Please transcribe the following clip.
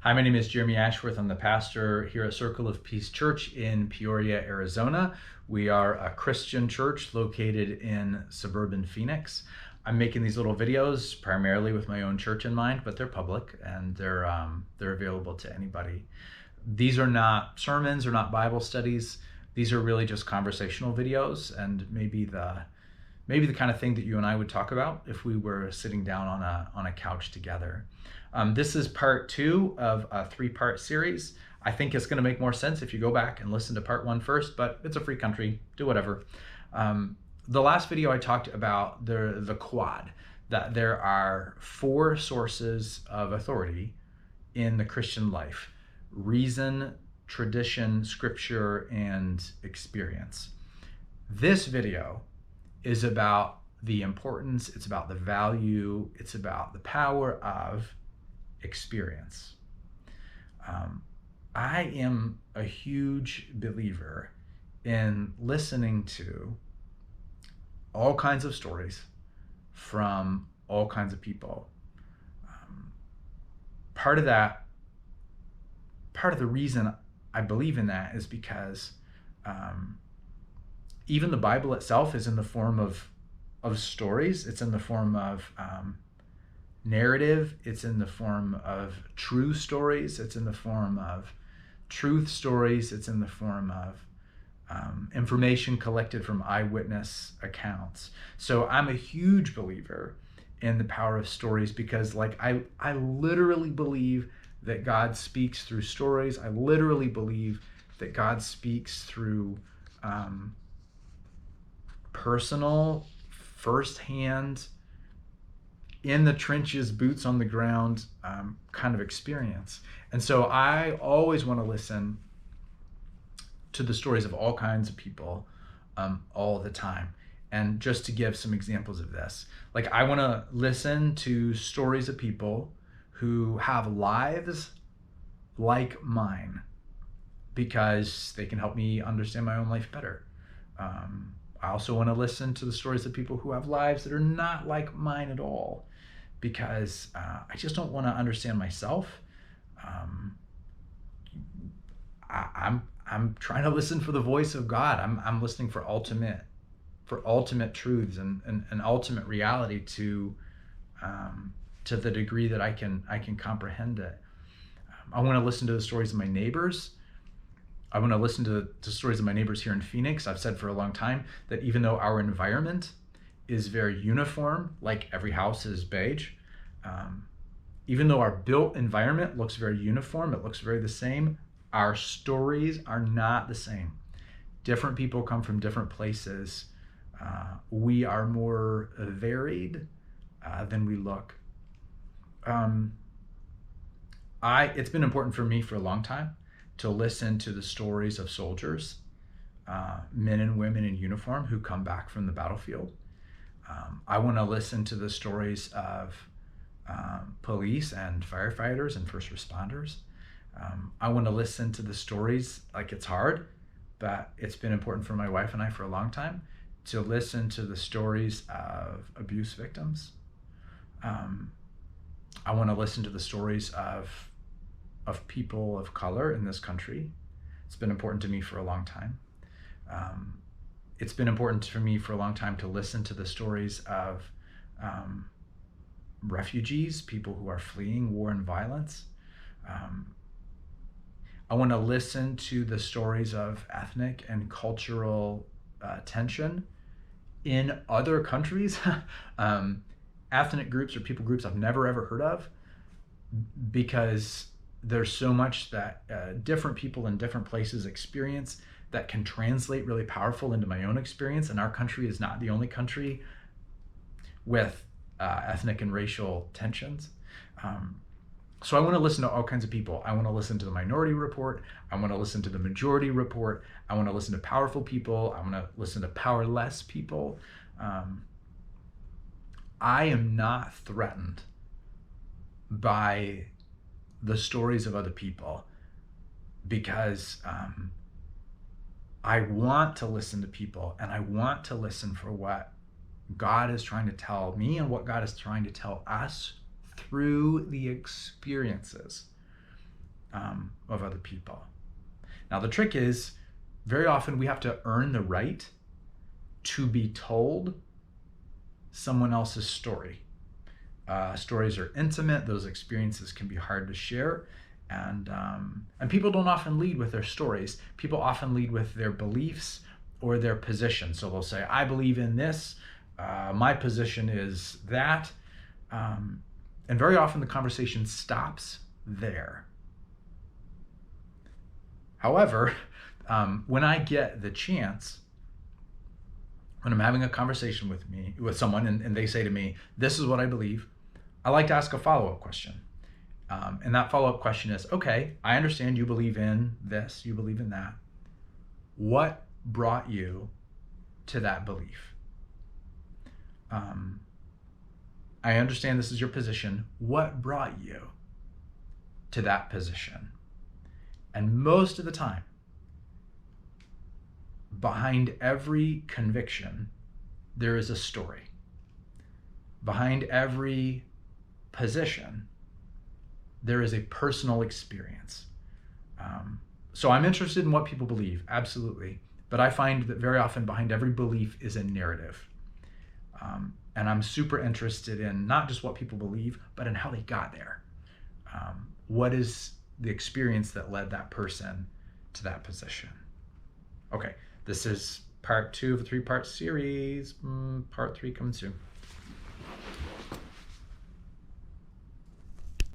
Hi, my name is Jeremy Ashworth. I'm the pastor here at Circle of Peace Church in Peoria, Arizona. We are a Christian church located in suburban Phoenix. I'm making these little videos primarily with my own church in mind, but they're public and they're available to anybody. These are not sermons or not Bible studies. These are really just conversational videos and maybe the kind of thing that you and I would talk about if we were sitting down on a couch together. This is part 2 of a 3-part series. I think it's going to make more sense if you go back and listen to part 1 first, but it's a free country, do whatever. The last video I talked about the quad, that there are 4 sources of authority in the Christian life: reason, tradition, scripture, and experience. This video is about the importance, it's about the value, it's about the power of experience. I am a huge believer in listening to all kinds of stories from all kinds of people. Part of the reason I believe in that is because even the Bible itself is in the form of stories. It's in the form of narrative. It's in the form of true stories. It's in the form of truth stories. It's in the form of information collected from eyewitness accounts. So I'm a huge believer in the power of stories because, I literally believe that God speaks through stories. I literally believe that God speaks through personal, firsthand, in the trenches, boots on the ground kind of experience. And so I always want to listen to the stories of all kinds of people all the time. And just to give some examples of this, I want to listen to stories of people who have lives like mine because they can help me understand my own life better. I also want to listen to the stories of people who have lives that are not like mine at all because I just don't want to understand myself. I'm trying to listen for the voice of God. I'm listening for ultimate truths and ultimate reality to the degree that I can comprehend it. I want to listen to the stories of my neighbors. I want to listen to stories of my neighbors here in Phoenix. I've said for a long time that even though our environment is very uniform, like every house is beige, even though our built environment looks very uniform, it looks very the same, our stories are not the same. Different people come from different places. We are more varied than we look. It's been important for me for a long time to listen to the stories of soldiers, men and women in uniform who come back from the battlefield. I want to listen to the stories of police and firefighters and first responders. I want to listen to the stories, it's hard, but it's been important for my wife and I for a long time to listen to the stories of abuse victims. I want to listen to the stories of people of color in this country. It's been important to me for a long time. It's been important for me for a long time to listen to the stories of refugees, people who are fleeing war and violence. I want to listen to the stories of ethnic and cultural tension in other countries. Ethnic groups or people groups I've never ever heard of, because there's so much that different people in different places experience that can translate really powerful into my own experience. And our country is not the only country with ethnic and racial tensions. So I want to listen to all kinds of people. I want to listen to the Minority Report. I want to listen to the Majority Report. I want to listen to powerful people. I want to listen to powerless people. I am not threatened by the stories of other people because I want to listen to people, and I want to listen for what God is trying to tell me and what God is trying to tell us through the experiences of other people. Now, the trick is very often we have to earn the right to be told someone else's story. Stories are intimate. Those experiences can be hard to share. And people don't often lead with their stories. People often lead with their beliefs or their position. So they'll say, I believe in this. My position is that. And very often the conversation stops there. However, when I get the chance, when I'm having a conversation with someone and they say to me, this is what I believe, I like to ask a follow-up question. And that follow-up question is, okay, I understand you believe in this, you believe in that. What brought you to that belief? I understand this is your position. What brought you to that position? And most of the time, behind every conviction, there is a story. Behind every position, there is a personal experience. So I'm interested in what people believe, absolutely. But I find that very often behind every belief is a narrative. And I'm super interested in not just what people believe, but in how they got there. What is the experience that led that person to that position? Okay, this is part 2 of a 3-part series. Part 3 coming soon.